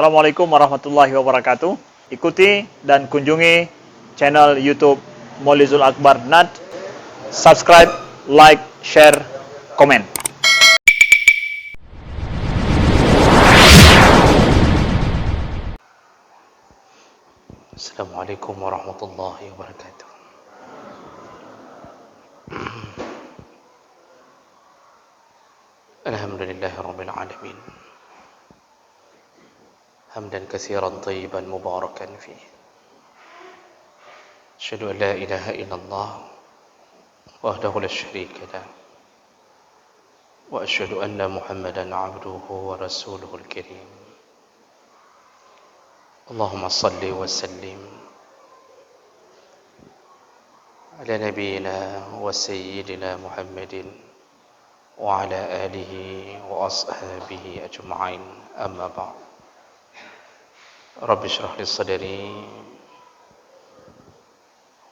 Assalamualaikum warahmatullahi wabarakatuh. Ikuti dan kunjungi channel YouTube Maulizul Akbar NAD. Subscribe, like, share, komen. Assalamualaikum warahmatullahi wabarakatuh. Alhamdulillahirabbil alamin. Hamdan katsiran thayyiban mubarakan fihi. Asyhadu an la ilaha illallah wahdahu la syarika lah. Wa asyhadu anna Muhammadan 'abduhu wa rasuluhul karim. Allahumma shalli wa sallim ala nabiyyina wa sayyidina Muhammadin wa ala alihi wa ashabihi ajma'in. Amma ba'd. Rabbi shrah li sadri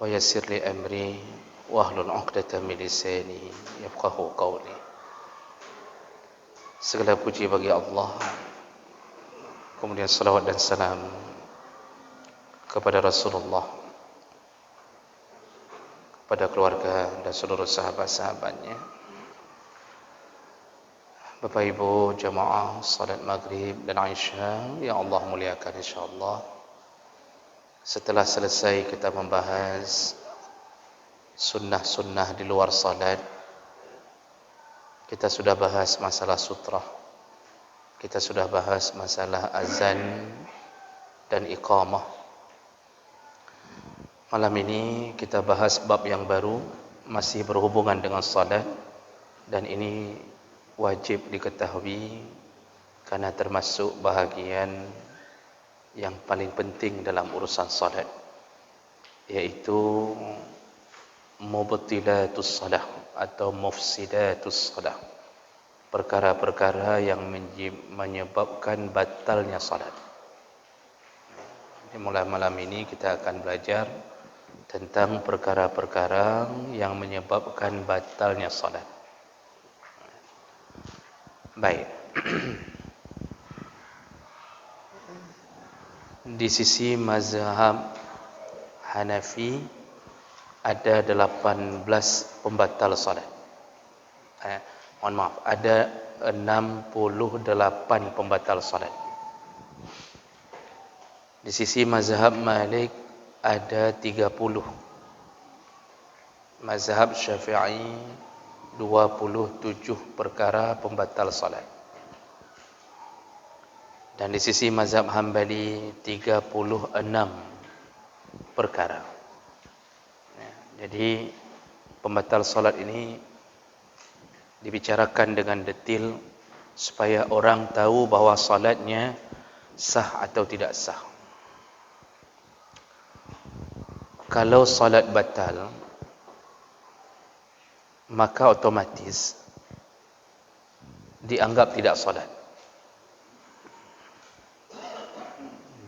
wa yassir li amri wahlul 'uqdatam min lisani yafqahu qawli. Segala puji bagi Allah, kemudian salawat dan salam kepada Rasulullah, kepada keluarga dan seluruh sahabat-sahabatnya. Bapak Ibu jamaah salat maghrib dan Isya yang Allah muliakan insyaAllah. Setelah selesai kita membahas sunnah-sunnah di luar salat, kita sudah bahas masalah sutrah, kita sudah bahas masalah azan dan iqamah. Malam ini kita bahas bab yang baru, masih berhubungan dengan salat, dan ini wajib diketahui karena termasuk bahagian yang paling penting dalam urusan salat, yaitu mubtilatus salah atau mufsidatus salah, perkara-perkara yang menyebabkan batalnya salat. Mulai malam ini kita akan belajar tentang perkara-perkara yang menyebabkan batalnya salat. Baik. Di sisi mazhab Hanafi ada 18 pembatal salat. Mohon maaf, ada 68 pembatal salat. Di sisi mazhab Malik ada 30. Mazhab Syafi'i 27 perkara pembatal salat. Dan di sisi mazhab Hambali 36 perkara. Jadi pembatal salat ini dibicarakan dengan detail supaya orang tahu bahawa salatnya sah atau tidak sah. Kalau salat batal, maka otomatis dianggap tidak salat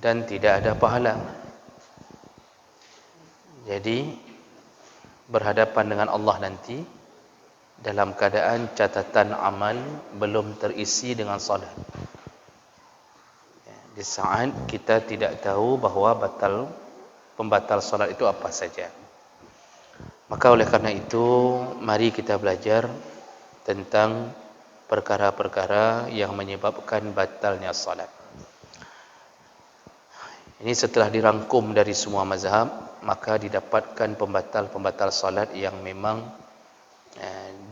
dan tidak ada pahala. Jadi berhadapan dengan Allah nanti dalam keadaan catatan amal belum terisi dengan salat. Di saat kita tidak tahu bahawa pembatal salat itu apa saja. Maka oleh karena itu, mari kita belajar tentang perkara-perkara yang menyebabkan batalnya salat. Ini setelah dirangkum dari semua mazhab, maka didapatkan pembatal-pembatal salat yang memang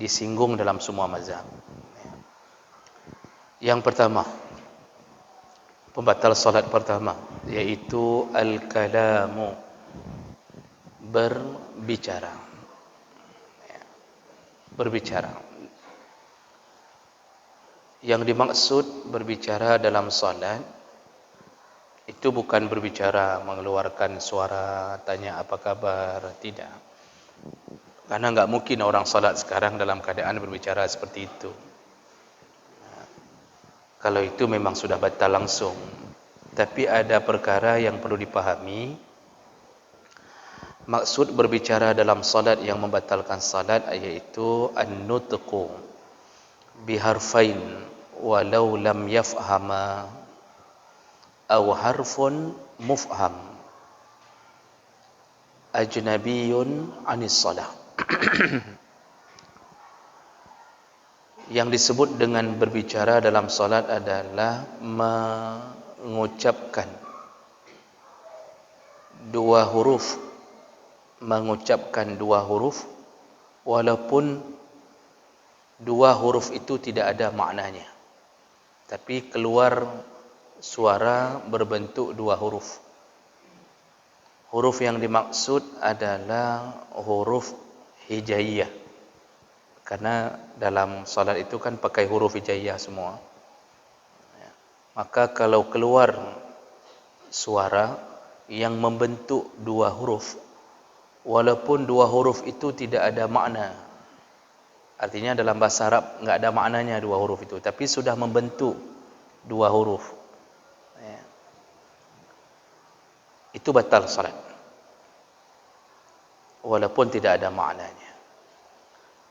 disinggung dalam semua mazhab. Yang pertama, pembatal salat pertama, yaitu al-kalamu, berbicara. Berbicara. Yang dimaksud berbicara dalam salat itu bukan berbicara mengeluarkan suara, tanya apa kabar, tidak. Karena enggak mungkin orang salat sekarang dalam keadaan berbicara seperti itu. Kalau itu memang sudah batal langsung. Tapi ada perkara yang perlu dipahami. Maksud berbicara dalam salat yang membatalkan salat yaitu an-nutqu biharfain walau lam yafhama aw harfun mufham ajnabiyyun 'anis shalah. Yang disebut dengan berbicara dalam salat adalah mengucapkan dua huruf walaupun dua huruf itu tidak ada maknanya, tapi keluar suara berbentuk dua huruf. Huruf yang dimaksud adalah huruf hijaiyah, karena dalam salat itu kan pakai huruf hijaiyah semua. Maka kalau keluar suara yang membentuk dua huruf, walaupun dua huruf itu tidak ada makna, artinya dalam bahasa Arab enggak ada maknanya dua huruf itu, tapi sudah membentuk dua huruf, itu batal salat walaupun tidak ada maknanya.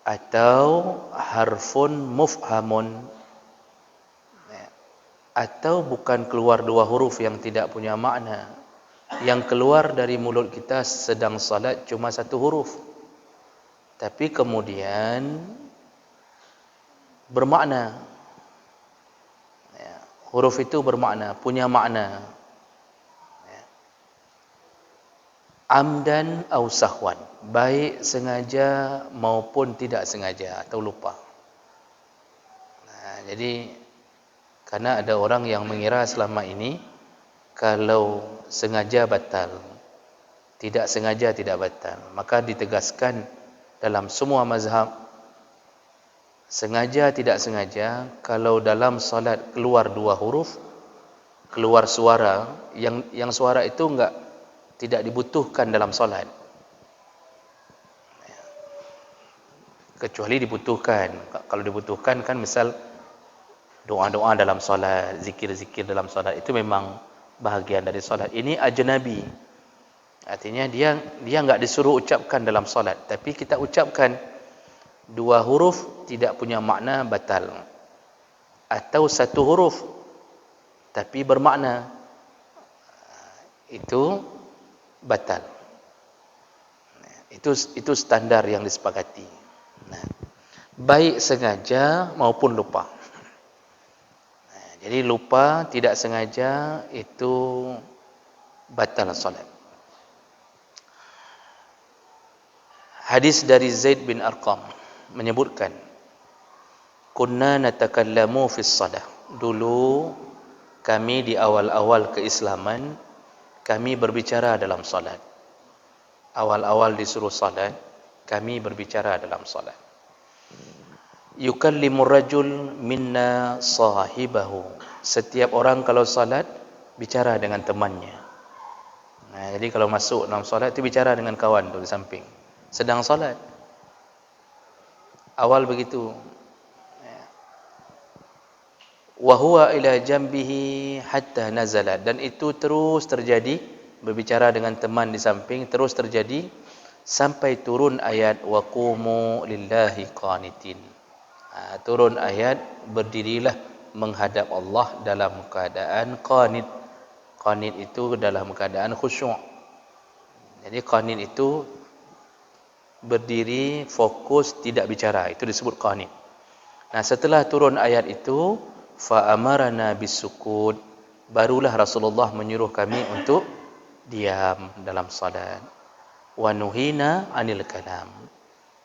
Atau harfun mufhamun, atau bukan keluar dua huruf yang tidak punya makna, yang keluar dari mulut kita sedang salat cuma satu huruf, tapi kemudian bermakna. Huruf itu bermakna, punya makna. Amdan aw sahwan, baik sengaja maupun tidak sengaja atau lupa. Jadi karena ada orang yang mengira selama ini kalau sengaja batal, tidak sengaja tidak batal, maka ditegaskan dalam semua mazhab, sengaja tidak sengaja, kalau dalam salat keluar dua huruf, keluar suara, yang suara itu tidak dibutuhkan dalam salat, kecuali dibutuhkan. Kalau dibutuhkan kan misal doa-doa dalam salat, zikir-zikir dalam salat, itu memang bahagian dari salat. Ini ajnabi, artinya dia enggak disuruh ucapkan dalam salat, tapi kita ucapkan dua huruf tidak punya makna, batal. Atau satu huruf tapi bermakna, itu batal. Itu standar yang disepakati. Baik sengaja maupun lupa. Jadi lupa, tidak sengaja, itu batal salat. Hadis dari Zaid bin Arqam menyebutkan, kunna natakallamu fis salah. Dulu kami di awal-awal keislaman, kami berbicara dalam salat. Awal-awal disuruh salat, kami berbicara dalam salat. Yukallimur rajul minna sahibahu. Setiap orang kalau salat bicara dengan temannya. Jadi kalau masuk dalam salat itu bicara dengan kawan tu di samping, sedang salat. Awal begitu. Wa huwa ila jambihi hatta nazala, dan itu terus terjadi, berbicara dengan teman di samping terus terjadi sampai turun ayat wa qumu lillahi qanitin. Turun ayat berdirilah menghadap Allah dalam keadaan qanit. Qanit itu dalam keadaan khusyuk. Jadi qanit itu berdiri, fokus, tidak bicara, itu disebut qanit. Setelah turun ayat itu, fa amarna bisukut, barulah Rasulullah menyuruh kami untuk diam dalam salat. Wa nuhina anil kalam,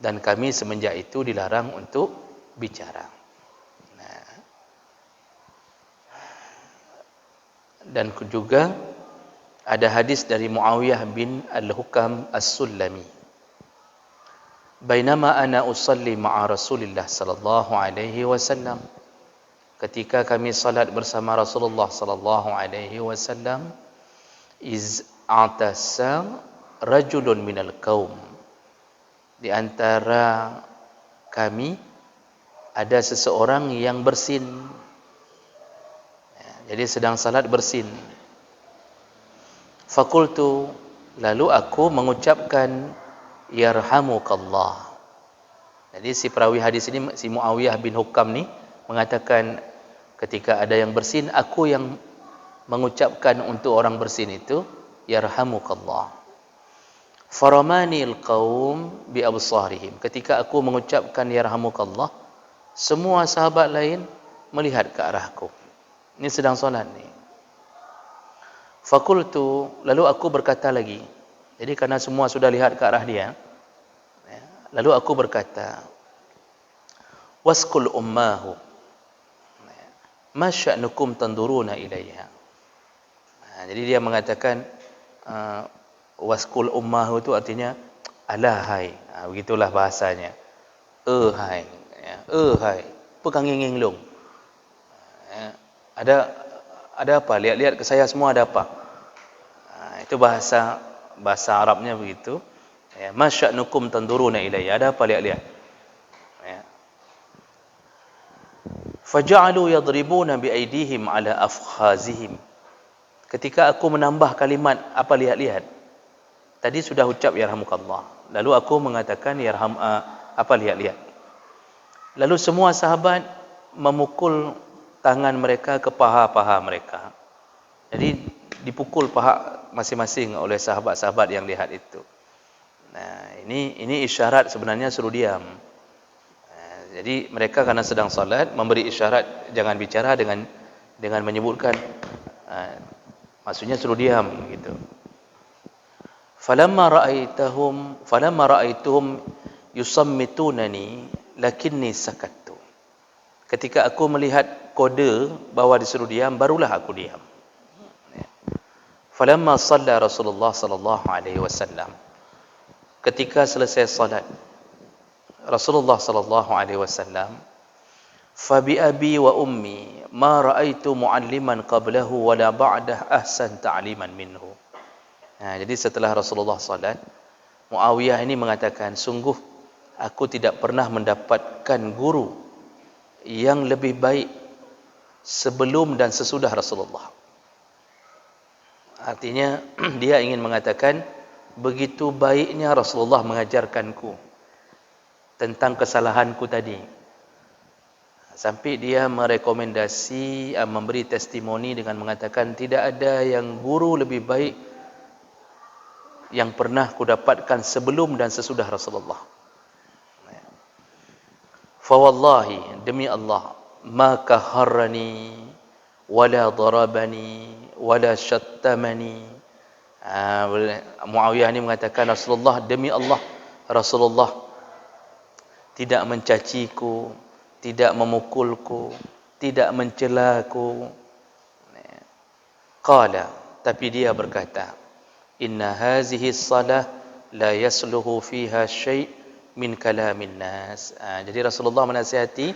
dan kami semenjak itu dilarang untuk bicara. Dan juga ada hadis dari Muawiyah bin Al-Hukam As-Sullami, bainama ana usalli ma'a Rasulillah sallallahu alaihi wasallam, ketika kami salat bersama Rasulullah sallallahu alaihi wasallam, iz atasa rajulun minal qaum, di antara kami ada seseorang yang bersin. Jadi sedang salat bersin. Fakultu, lalu aku mengucapkan yarhamukallah. Jadi si perawi hadis ini, si Muawiyah bin Hukam ni mengatakan, ketika ada yang bersin, aku yang mengucapkan untuk orang bersin itu yarhamukallah. Faramanil qaum bi absarihim. Ketika aku mengucapkan yarhamukallah, semua sahabat lain melihat ke arahku. Ini sedang solat ni. Fakultu, lalu aku berkata lagi. Jadi karena semua sudah lihat ke arah dia, lalu aku berkata, waskul ummahu, ma sya'nukum tanduruna ilaiha. Jadi dia mengatakan, waskul ummahu itu artinya, alahai. Begitulah bahasanya. Hai. Hai. Pekanging-inglung. Ada apa? Lihat-lihat ke saya semua ada apa? Itu bahasa Arabnya begitu. Ma sya'nukum tanduruna ilayya. Ada apa lihat-lihat? Faja'alu yadribuna biaydihim ala afkhazihim. Ketika aku menambah kalimat apa lihat-lihat. Tadi sudah ucap yarhamukallah. Lalu aku mengatakan apa lihat-lihat. Lalu semua sahabat memukul tangan mereka ke paha-paha mereka. Jadi dipukul paha masing-masing oleh sahabat-sahabat yang lihat itu. Nah, ini isyarat sebenarnya suruh diam. Jadi mereka karena sedang salat memberi isyarat jangan bicara dengan menyebutkan maksudnya suruh diam gitu. Falamma ra'aituhum yusammitunani lakinni sakattu. Ketika aku melihat kode bahawa disuruh diam, barulah aku diam. Falamma shalla Rasulullah sallallahu alaihi wasallam. Ketika selesai salat Rasulullah sallallahu alaihi wasallam, fa bi abi wa ummi ma ra'aitu mualliman qablahu wala ba'dah ahsan ta'liman minhu. Jadi setelah Rasulullah salat, Muawiyah ini mengatakan, sungguh aku tidak pernah mendapatkan guru yang lebih baik sebelum dan sesudah Rasulullah. Artinya dia ingin mengatakan begitu baiknya Rasulullah mengajarkanku tentang kesalahanku tadi. Sampai dia merekomendasi, memberi testimoni dengan mengatakan tidak ada yang guru lebih baik yang pernah kudapatkan sebelum dan sesudah Rasulullah. Fa wallahi, demi Allah, ma kaharrani wala darabani wala syattamani. Muawiyah ini mengatakan, Rasulullah, demi Allah, Rasulullah tidak mencaciku, tidak memukulku, tidak mencelaku. Qala, tapi dia berkata, inna hazihi salah la yasluhu fiha syai' min kalamin nas. Jadi Rasulullah menasihati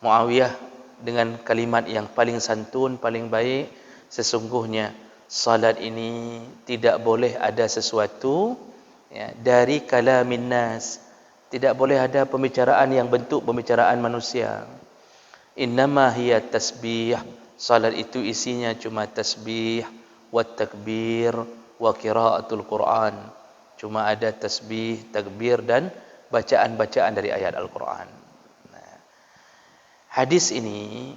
Muawiyah dengan kalimat yang paling santun, paling baik. Sesungguhnya salat ini tidak boleh ada sesuatu dari kalamin nas. Tidak boleh ada pembicaraan yang bentuk pembicaraan manusia. Innama hiya tasbih. Salat itu isinya cuma tasbih, wa takbir, wa qiraatul Quran. Cuma ada tasbih, takbir dan bacaan-bacaan dari ayat Al-Quran. Hadis ini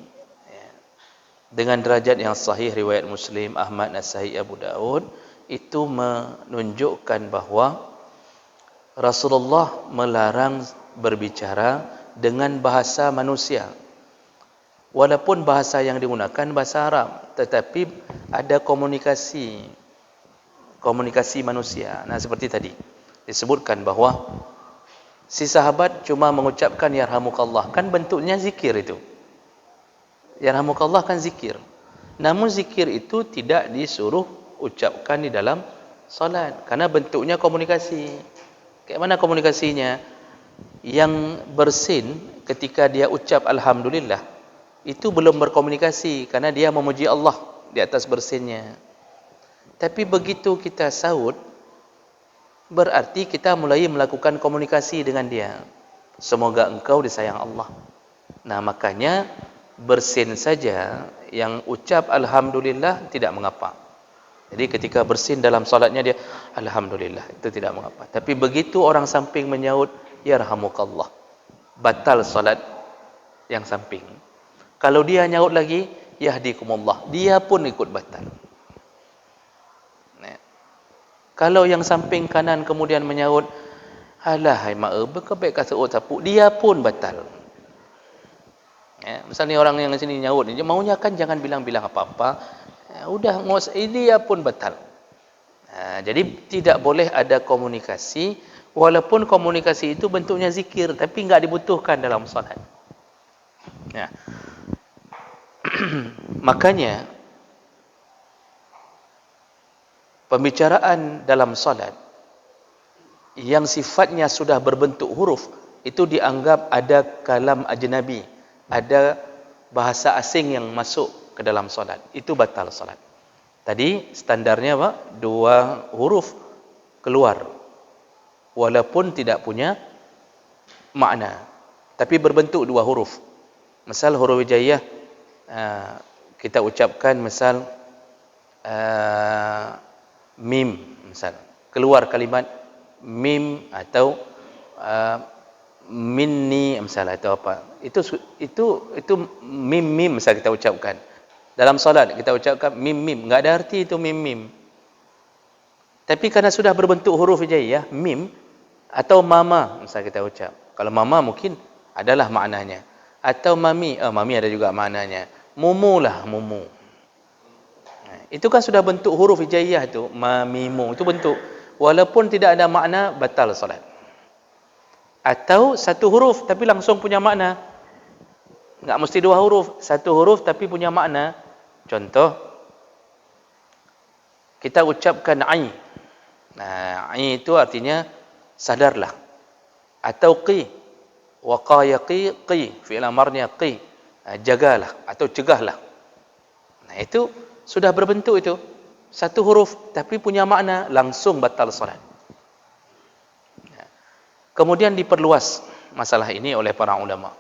dengan derajat yang sahih riwayat Muslim, Ahmad, Nasai, Abu Daud, itu menunjukkan bahawa Rasulullah melarang berbicara dengan bahasa manusia. Walaupun bahasa yang digunakan bahasa Arab, tetapi ada komunikasi manusia. Nah, seperti tadi disebutkan bahawa si sahabat cuma mengucapkan yarhamukallah, kan bentuknya zikir itu. Yarhamukallah kan zikir. Namun zikir itu tidak disuruh ucapkan di dalam salat karena bentuknya komunikasi. Kayak mana komunikasinya? Yang bersin ketika dia ucap alhamdulillah itu belum berkomunikasi karena dia memuji Allah di atas bersinnya. Tapi begitu kita saud, berarti kita mulai melakukan komunikasi dengan dia. Semoga engkau disayang Allah. Nah, makanya bersin saja yang ucap alhamdulillah tidak mengapa. Jadi ketika bersin dalam salatnya dia alhamdulillah, itu tidak mengapa. Tapi begitu orang samping menyaut yarhamukallah, batal salat yang samping. Kalau dia nyaut lagi yahdikumullah. Dia pun ikut batal. Kalau yang samping kanan kemudian menyaut, alah hai mak berkebek kata sapu, dia pun batal. Misalnya orang yang sini nyaut, maunya kan jangan bilang-bilang apa-apa. Udah dia pun batal. Jadi tidak boleh ada komunikasi, walaupun komunikasi itu bentuknya zikir, tapi enggak dibutuhkan dalam salat. Makanya pembicaraan dalam salat yang sifatnya sudah berbentuk huruf itu dianggap ada kalam ajnabi, ada bahasa asing yang masuk ke dalam salat, itu batal salat. Tadi standarnya apa? 2 huruf keluar walaupun tidak punya makna, tapi berbentuk 2 huruf. Misal huruf hijaiyah, kita ucapkan misal mim, misal keluar kalimat mim atau minni misal atau apa, itu mim misal kita ucapkan dalam solat, kita ucapkan mim, enggak ada arti itu mim, tapi karena sudah berbentuk huruf hijaiyah, mim atau mama misal kita ucap. Kalau mama mungkin adalah maknanya, atau mami, mami ada juga maknanya, mumu lah, mumu. Itu kan sudah bentuk huruf hijaiyah itu, mamimu, itu bentuk. Walaupun tidak ada makna, batal salat. Atau 1 huruf tapi langsung punya makna. Enggak mesti 2 huruf, 1 huruf tapi punya makna. Contoh, kita ucapkan ai. Ai itu artinya sadarlah. Atau qi. Waqayaqi qi, fi'il amarnya qi. Jagalah atau cegahlah. Itu sudah berbentuk itu 1 huruf tapi punya makna, langsung batal salat. Kemudian diperluas masalah ini oleh para ulama.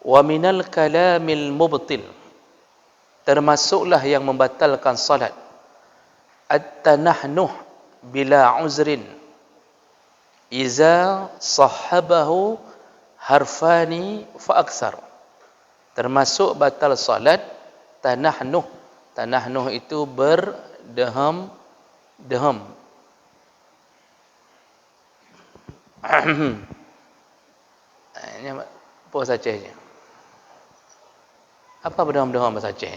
Wa minal kalamil mubtil, termasuklah yang membatalkan salat, at-tanahnuh bila uzrin iza sahabahu harfani fa aksar. Termasuk batal salat tanahnuh. Tanahnuh itu berdeham. Ini bahasa Acehnya. Apa berdeham-deham bahasa Aceh?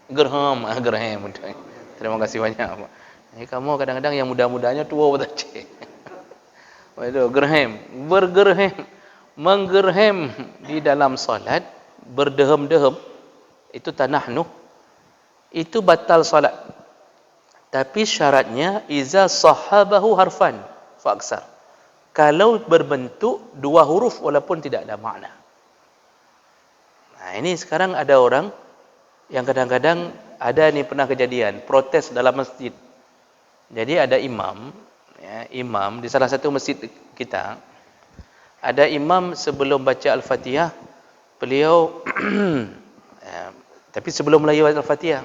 Gerham. Terima kasih banyak. Ini kamu kadang-kadang yang muda-mudanya tua bahasa Aceh. Itu gerham, bergerham, menggerham di dalam salat, berdeham-deham, itu tanahnuh. Itu batal salat. Tapi syaratnya iza sahabahu harfan fa aksar. Kalau berbentuk 2 huruf walaupun tidak ada makna. Ini sekarang ada orang yang kadang-kadang ada ni pernah kejadian protes dalam masjid. Jadi ada imam, imam di salah satu masjid kita, ada imam sebelum baca Al-Fatihah, beliau tapi sebelum mulai Al-Fatihah,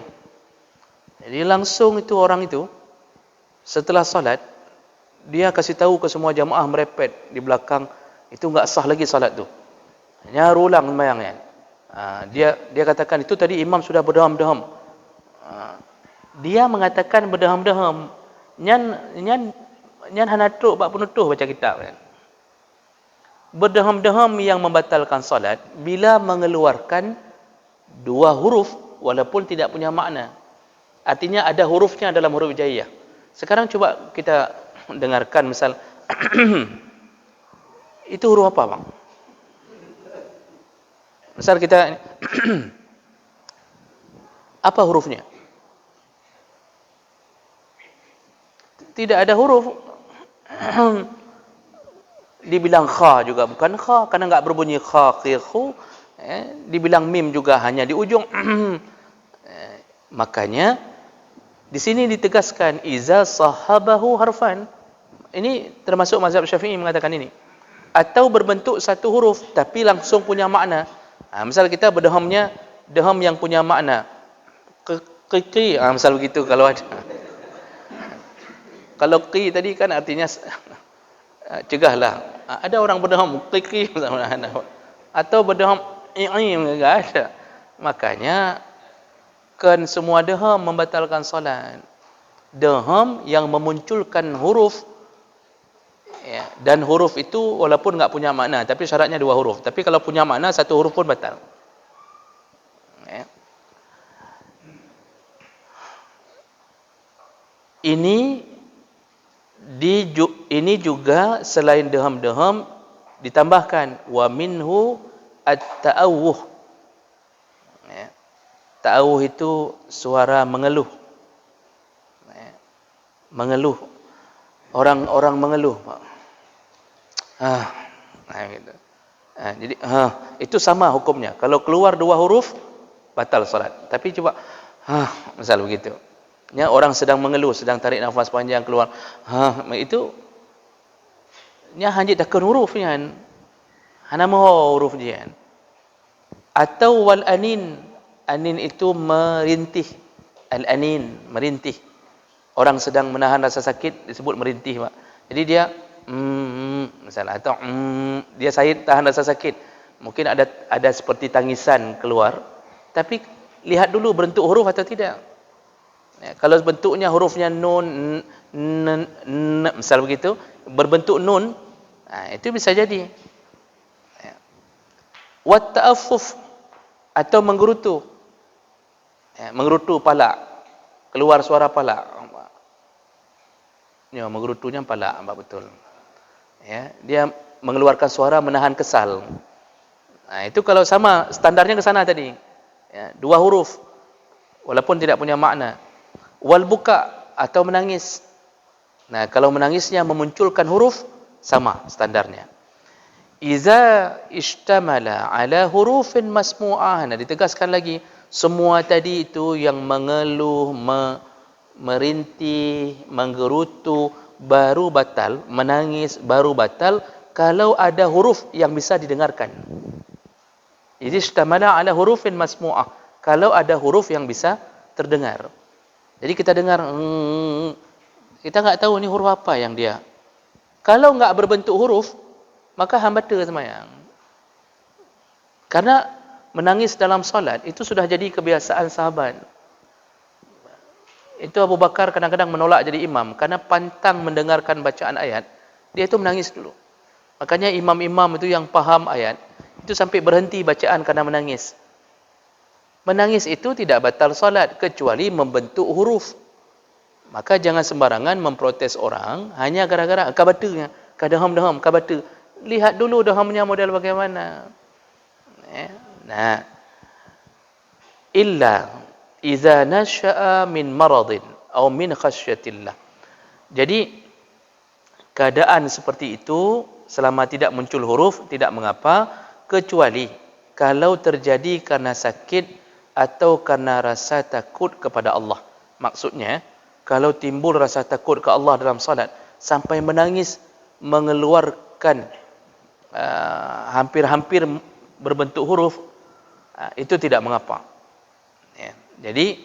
jadi langsung itu orang itu setelah salat dia kasih tahu ke semua jamaah merepet di belakang, itu enggak sah lagi salat tu. Nyaru ulang sembahyangnya. Dia katakan itu tadi imam sudah berdeham-deham. Dia mengatakan berdeham-deham. Nyan hanatuk bab penutuh baca kitab kan. Berdeham-deham yang membatalkan salat bila mengeluarkan 2 huruf walaupun tidak punya makna. Artinya ada hurufnya dalam huruf hijaiyah. Sekarang coba kita dengarkan misal itu huruf apa, Bang? Misal kita apa hurufnya? Tidak ada huruf. Dibilang kha juga bukan kha karena enggak berbunyi kha, qi, khu. Dibilang mim juga hanya di ujung. Makanya di sini ditegaskan iza sahabahu harfan. Ini termasuk mazhab Syafi'i mengatakan ini. Atau berbentuk 1 huruf tapi langsung punya makna. Misal kita berdehamnya deham yang punya makna. Qi, misal begitu kalau ada. Kalau qi tadi kan artinya cegahlah. Ada orang berdeham qi atau berdeham enggak ada. Makanya bukan semua deham membatalkan solat. Deham yang memunculkan huruf, ya, dan huruf itu walaupun enggak punya makna, tapi syaratnya 2 huruf. Tapi kalau punya makna 1 huruf pun batal. Ya. Ini juga selain deham-deham ditambahkan wa minhu at-ta'awuh. Ya. Ta'awuh itu suara mengeluh. Ya. Mengeluh. Orang-orang mengeluh. Gitu. Jadi itu sama hukumnya. Kalau keluar 2 huruf batal solat. Tapi coba misal begitu. Ya, orang sedang mengeluh, sedang tarik nafas panjang keluar. Itu nya hanya takkan hurufnya. Hana mahu huruf dia. Atau wal anin. Anin itu merintih. Al anin, merintih. Orang sedang menahan rasa sakit disebut merintih, Pak. Jadi dia misalnya atau dia tahan rasa sakit. Mungkin ada seperti tangisan keluar. Tapi lihat dulu bentuk huruf atau tidak. Ya, kalau bentuknya hurufnya nun, misal begitu, berbentuk nun, itu bisa jadi. Ya. Wat ta'affuf atau menggerutu. Ya, menggerutu pala, keluar suara pala. Ya, menggerutunya pala, betul. Ya, dia mengeluarkan suara menahan kesal. Itu kalau sama standarnya ke sana tadi. Ya, 2 huruf walaupun tidak punya makna. Wal buka atau menangis. Nah, kalau menangisnya memunculkan huruf sama standarnya. Iza ishtamala ala hurufin masmu'ah. Nah, ditegaskan lagi, semua tadi itu yang mengeluh, merintih, menggerutu baru batal, menangis baru batal kalau ada huruf yang bisa didengarkan. Iza ishtamala ala hurufin masmu'ah. Kalau ada huruf yang bisa terdengar. Jadi kita dengar, kita enggak tahu ni huruf apa yang dia. Kalau enggak berbentuk huruf, maka hambata sembahyang. Karena menangis dalam solat itu sudah jadi kebiasaan sahabat. Itu Abu Bakar kadang-kadang menolak jadi imam karena pantang mendengarkan bacaan ayat. Dia itu menangis dulu. Makanya imam-imam itu yang paham ayat itu sampai berhenti bacaan karena menangis. Menangis itu tidak batal solat kecuali membentuk huruf. Maka jangan sembarangan memprotes orang hanya gara-gara kabatunya, kadaham-daham kabatu. Lihat dulu dahamnya model bagaimana. Nah, illa iza nasha'a min maradin atau min khasyatillah. Jadi keadaan seperti itu selama tidak muncul huruf tidak mengapa, kecuali kalau terjadi karena sakit atau karena rasa takut kepada Allah. Maksudnya, kalau timbul rasa takut ke Allah dalam salat sampai menangis mengeluarkan hampir-hampir berbentuk huruf, itu tidak mengapa. Ya. Jadi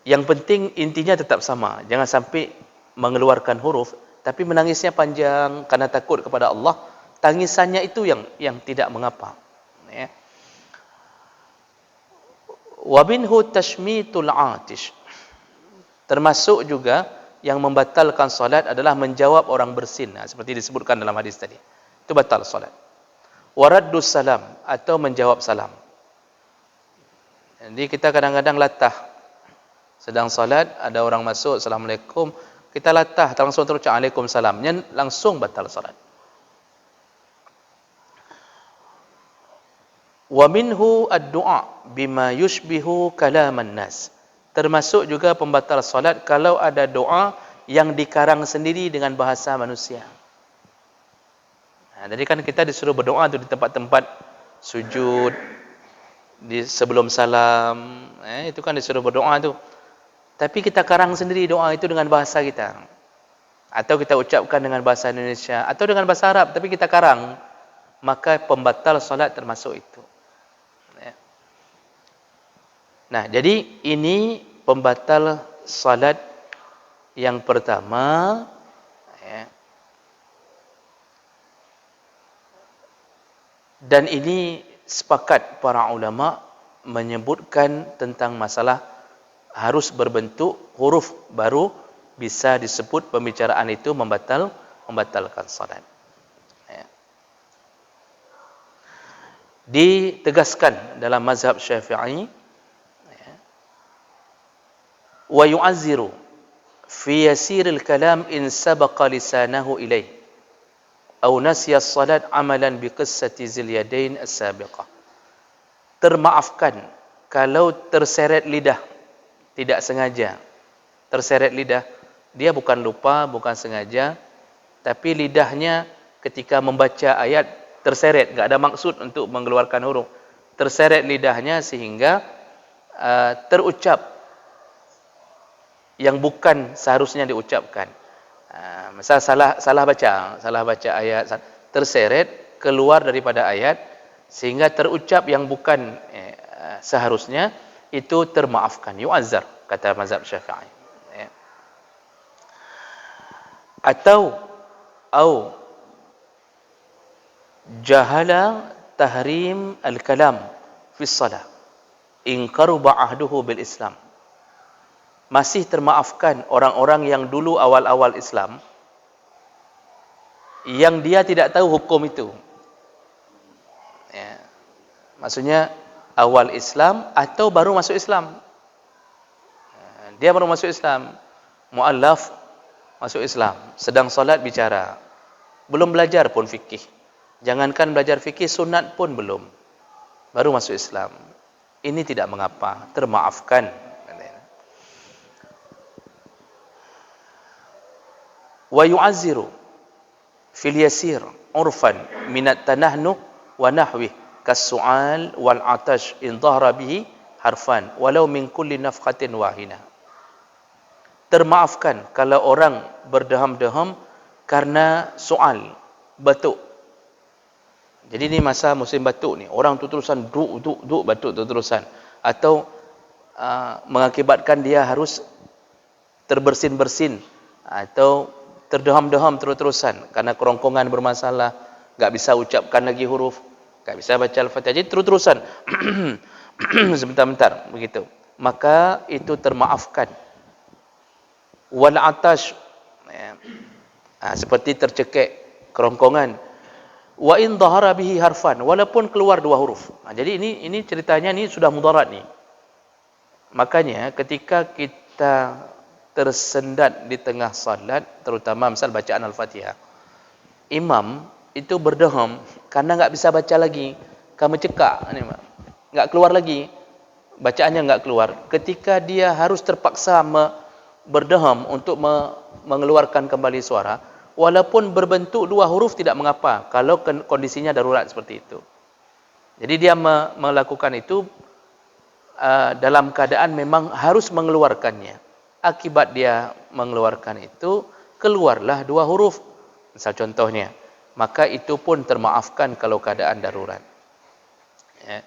yang penting intinya tetap sama, jangan sampai mengeluarkan huruf tapi menangisnya panjang karena takut kepada Allah. Tangisannya itu yang tidak mengapa. Ya. Wa minhu tashmitul atish. Termasuk juga yang membatalkan salat adalah menjawab orang bersin, seperti disebutkan dalam hadis tadi. Itu batal salat. Waraddus salam atau menjawab salam. Jadi kita kadang-kadang latah. Sedang salat ada orang masuk, Assalamualaikum, kita latah langsung terus Waalaikumsalam, langsung batal salat. Wa minhu ad-du'a bima yushbihu kalaman nas. Termasuk juga pembatal salat kalau ada doa yang dikarang sendiri dengan bahasa manusia. Jadi kan kita disuruh berdoa tu di tempat-tempat sujud, di sebelum salam, itu kan disuruh berdoa tu. Tapi kita karang sendiri doa itu dengan bahasa kita. Atau kita ucapkan dengan bahasa Indonesia atau dengan bahasa Arab tapi kita karang, maka pembatal salat termasuk itu. Nah, jadi ini pembatal salat yang pertama. Dan ini sepakat para ulama menyebutkan tentang masalah harus berbentuk huruf baru bisa disebut pembicaraan itu membatalkan salat. Ya. Ditegaskan dalam mazhab Syafi'i, ya, wa yu'azziru fi yasiril kalam in sabaqa lisanahu ilaih aw nasiya as-salat amalan bi qissati zil yadain as-sabiqah. Termaafkan kalau terseret lidah, tidak sengaja terseret lidah. Dia bukan lupa, bukan sengaja, tapi lidahnya ketika membaca ayat terseret, enggak ada maksud untuk mengeluarkan huruf. Terseret lidahnya sehingga terucap yang bukan seharusnya diucapkan. Misal salah baca ayat, terseret keluar daripada ayat sehingga terucap yang bukan seharusnya, itu termaafkan, yu'azzar, kata mazhab Syafi'i. Ya. Atau jahala tahrim al-kalam fi shalah in qaruba ahduhu bil Islam. Masih termaafkan orang-orang yang dulu awal-awal Islam yang dia tidak tahu hukum itu. Ya. Maksudnya awal Islam atau baru masuk Islam. Dia baru masuk Islam, muallaf masuk Islam, sedang solat bicara, belum belajar pun fikih. Jangankan belajar fikih, sunat pun belum, baru masuk Islam. Ini tidak mengapa, termaafkan. Wa yu'azziru fil yasir urfan minat tanahnu wa nahwih kas-su'al wal atash in dhahara bihi harfan walau min kulli nafqatin wahina. Termaafkan kalau orang berdeham-deham karena soal, batuk. Jadi ni masa musim batuk ni, orang tu terusan duk batuk tu terusan, atau mengakibatkan dia harus terbersin-bersin atau terdeham-deham terus-terusan karena kerongkongan bermasalah, enggak bisa ucapkan lagi huruf, enggak bisa baca Al-Fatihah, jadi terus-terusan sebentar-bentar begitu, maka itu termaafkan. Wal atash, ya, seperti tercekik kerongkongan. Wa in dhahara bihi harfan, walaupun keluar dua huruf. Jadi ini ceritanya ni sudah mudarat ni. Makanya ketika kita tersendat di tengah salat, terutama misal bacaan Al-Fatihah, imam itu berdeham karena enggak bisa baca lagi, kamu cekak ni, enggak keluar lagi, bacaannya enggak keluar. Ketika dia harus terpaksa berdeham untuk mengeluarkan kembali suara, walaupun berbentuk dua huruf tidak mengapa kalau kondisinya darurat seperti itu. Jadi dia melakukan itu dalam keadaan memang harus mengeluarkannya. Akibat dia mengeluarkan itu, keluarlah dua huruf, misal contohnya, maka itu pun termaafkan kalau keadaan darurat. Ya.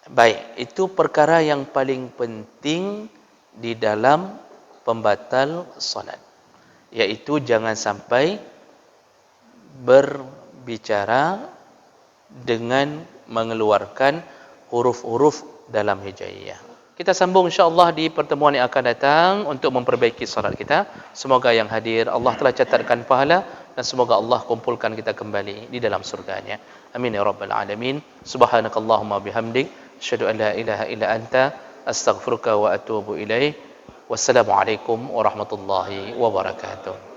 Baik, itu perkara yang paling penting di dalam pembatal salat, yaitu jangan sampai berbicara dengan mengeluarkan huruf-huruf dalam hijaiyah. Kita sambung insya-Allah di pertemuan yang akan datang untuk memperbaiki salat kita. Semoga yang hadir Allah telah catatkan pahala, dan semoga Allah kumpulkan kita kembali di dalam surganya. Amin ya rabbal alamin. Subhanakallahumma bihamdik, asyhadu an la ilaha illa anta, astaghfiruka wa atubu ilaik. Wassalamualaikum warahmatullahi wabarakatuh.